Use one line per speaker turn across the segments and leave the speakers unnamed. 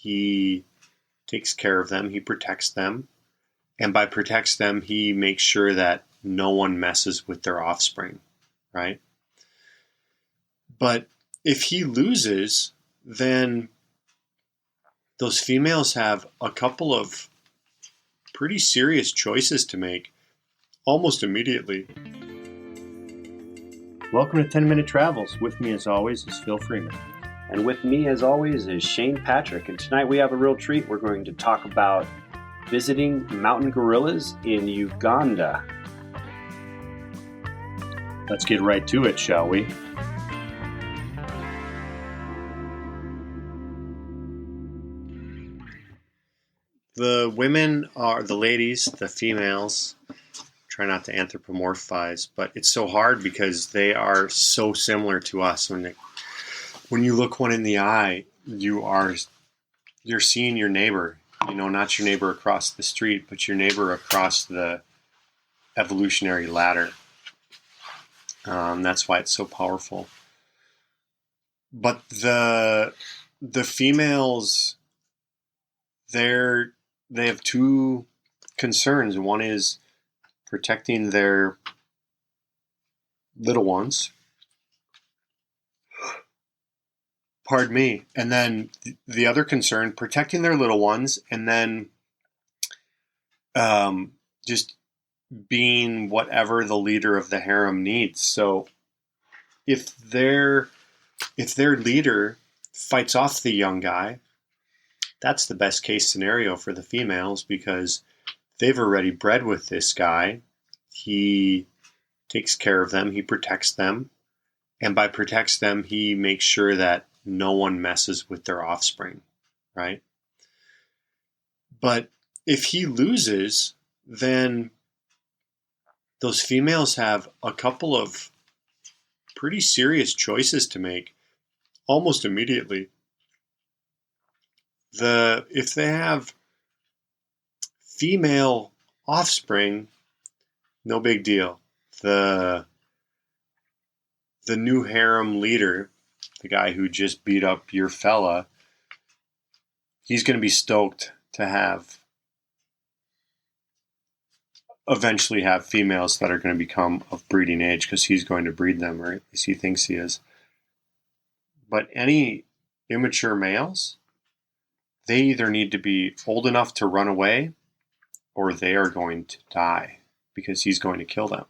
He takes care of them. He protects them. And by protects them, he makes sure that no one messes with their offspring, right? But if he loses, then those females have a couple of pretty serious choices to make almost immediately. Welcome to 10-Minute Travels. With me, as always, is Phil Freeman.
And with me, as always, is Shane Patrick. And tonight we have a real treat. We're going to talk about visiting mountain gorillas in Uganda.
Let's get right to it, shall we? The women are the ladies, the females. Try not to anthropomorphize, but it's so hard because they are so similar to us. When you look one in the eye, you're seeing your neighbor. You know, not your neighbor across the street, but your neighbor across the evolutionary ladder. That's why it's so powerful. But the females, they have two concerns. One is protecting their little ones. Pardon me. And then the other concern, protecting their little ones, and then just being whatever the leader of the harem needs. So if their leader fights off the young guy, that's the best case scenario for the females because they've already bred with this guy. He takes care of them. He protects them. And by protects them, he makes sure that no one messes with their offspring, right? But if he loses, then those females have a couple of pretty serious choices to make almost immediately. If they have female offspring, no big deal. The new harem leader, the guy who just beat up your fella, he's going to be stoked to eventually have females that are going to become of breeding age because he's going to breed them, or at least he thinks he is. But any immature males, they either need to be old enough to run away or they are going to die because he's going to kill them.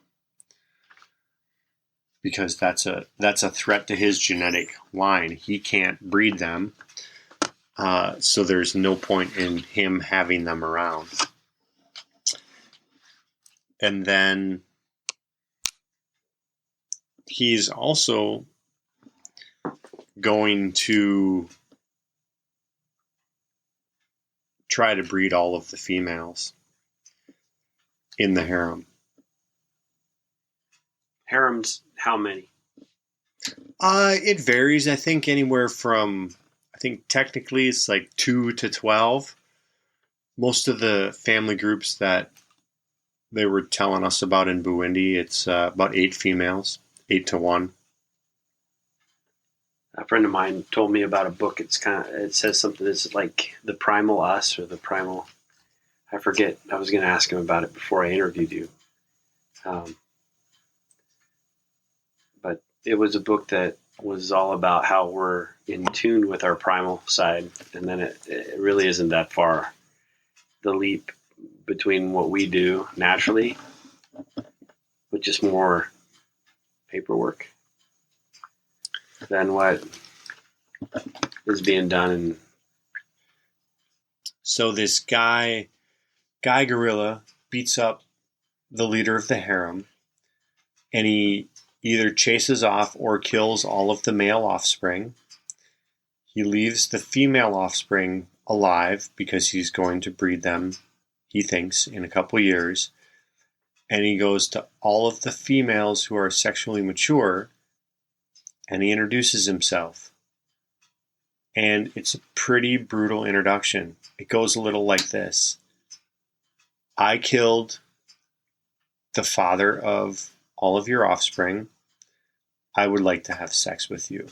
Because that's a threat to his genetic line. He can't breed them, so there's no point in him having them around. And then he's also going to try to breed all of the females in the harem.
Harems, how many?
It varies. I think anywhere from, technically it's like 2 to 12. Most of the family groups that they were telling us about in Burundi, it's about 8 females, 8 to 1.
A friend of mine told me about a book. It says something that's like the primal us or the primal. I forget. I was going to ask him about it before I interviewed you. But it was a book that was all about how we're in tune with our primal side. And then it really isn't that far. The leap between what we do naturally with just more paperwork than what is being done. And
so this guy gorilla beats up the leader of the harem, and he either chases off or kills all of the male offspring. He leaves the female offspring alive because he's going to breed them, he thinks, in a couple years. And he goes to all of the females who are sexually mature, and he introduces himself. And it's a pretty brutal introduction. It goes a little like this. I killed the father of all of your offspring. I would like to have sex with you.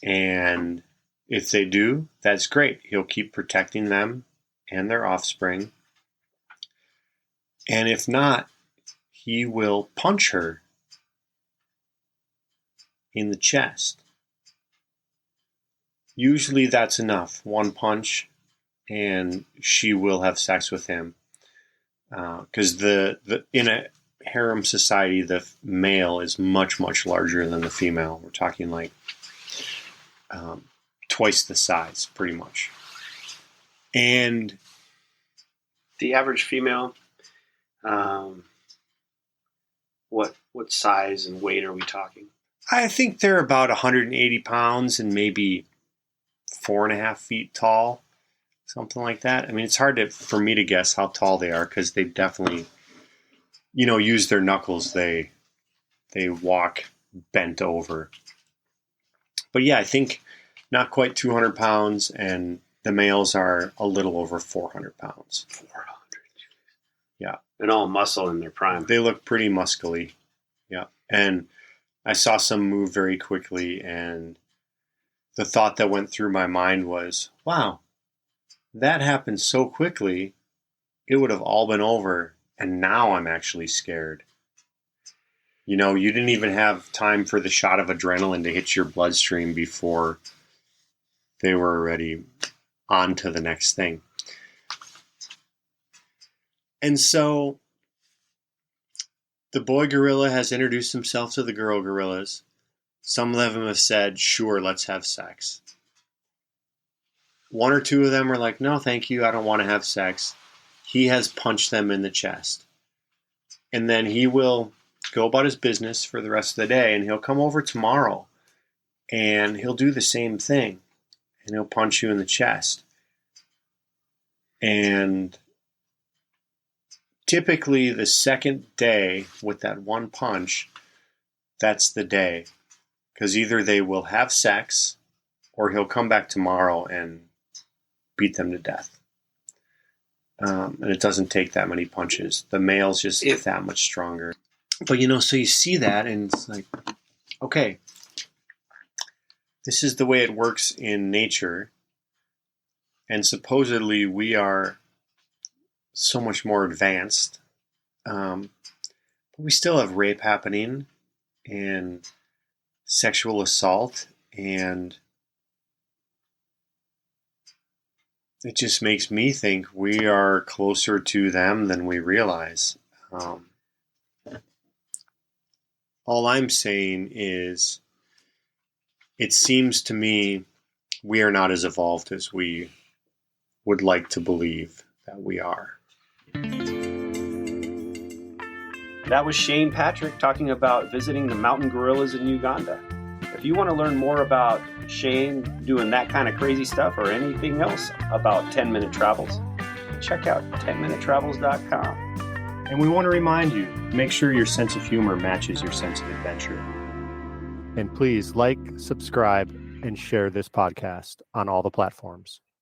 And If they do, that's great. He'll keep protecting them and their offspring. And if not, he will punch her in the chest. Usually that's enough. One punch, and she will have sex with him. Because in a harem society, the male is much, much larger than the female. We're talking like twice the size, pretty much. And
the average female, what size and weight are we talking?
I think they're about 180 pounds and maybe 4.5 feet tall, something like that. I mean, it's hard for me to guess how tall they are because they definitely, use their knuckles. They walk bent over. But yeah, I think not quite 200 pounds, and the males are a little over 400 pounds.
400.
Yeah.
And all muscle in their prime.
They look pretty muscly. Yeah. And I saw some move very quickly, and the thought that went through my mind was, wow, that happened so quickly, it would have all been over, and now I'm actually scared. You didn't even have time for the shot of adrenaline to hit your bloodstream before they were already on to the next thing. And so the boy gorilla has introduced himself to the girl gorillas. Some of them have said, sure, let's have sex. One or two of them are like, no, thank you, I don't want to have sex. He has punched them in the chest. And then he will go about his business for the rest of the day, and he'll come over tomorrow, and he'll do the same thing, and he'll punch you in the chest. And typically the second day with that one punch, that's the day. Because either they will have sex, or he'll come back tomorrow and beat them to death. And it doesn't take that many punches. The male's just that much stronger. But, so you see that, and it's like, okay, this is the way it works in nature. And supposedly we are so much more advanced. But we still have rape happening, and sexual assault, and it just makes me think we are closer to them than we realize. All I'm saying is, it seems to me we are not as evolved as we would like to believe that we are.
That was Shane Patrick talking about visiting the mountain gorillas in Uganda. If you want to learn more about Shane doing that kind of crazy stuff or anything else about 10-Minute Travels, check out 10minutetravels.com.
And we want to remind you, make sure your sense of humor matches your sense of adventure. And please like, subscribe, and share this podcast on all the platforms.